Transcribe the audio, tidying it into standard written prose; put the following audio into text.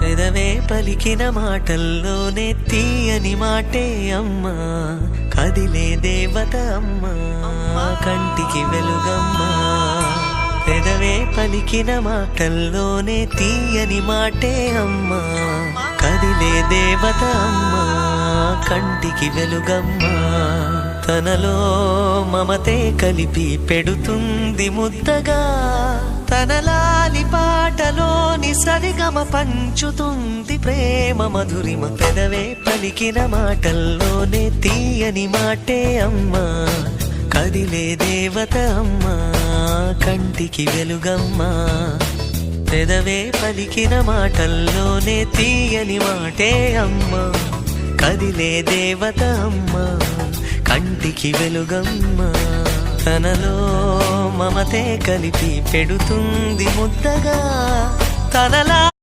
పెదవే పలికిన మాటల్లోనే తీయని మాటే అమ్మా, కదిలే దేవత అమ్మా, కంటికి వెలుగమ్మా. పెదవే పలికిన మాటల్లోనే తీయని మాటే అమ్మా, కదిలే దేవత అమ్మా, కంటికి వెలుగమ్మా. తనలో మమతే కలిపి పెడుతుంది ముద్దగా, తనలాలి పాటలోని సరిగమ పంచుతుంది ప్రేమ మధురిమ. పెదవే పలికిన మాటల్లోనే తీయని మాటే అమ్మా, కదిలే దేవత అమ్మా, కంటికి వెలుగమ్మా. పెదవే పలికిన మాటల్లోనే తీయని మాటే అమ్మా, కదిలే దేవత అమ్మా, కంటికి వెలుగమ్మా. తనలో మమతే కలిపి పెడుతుంది ముద్దగా, తనలా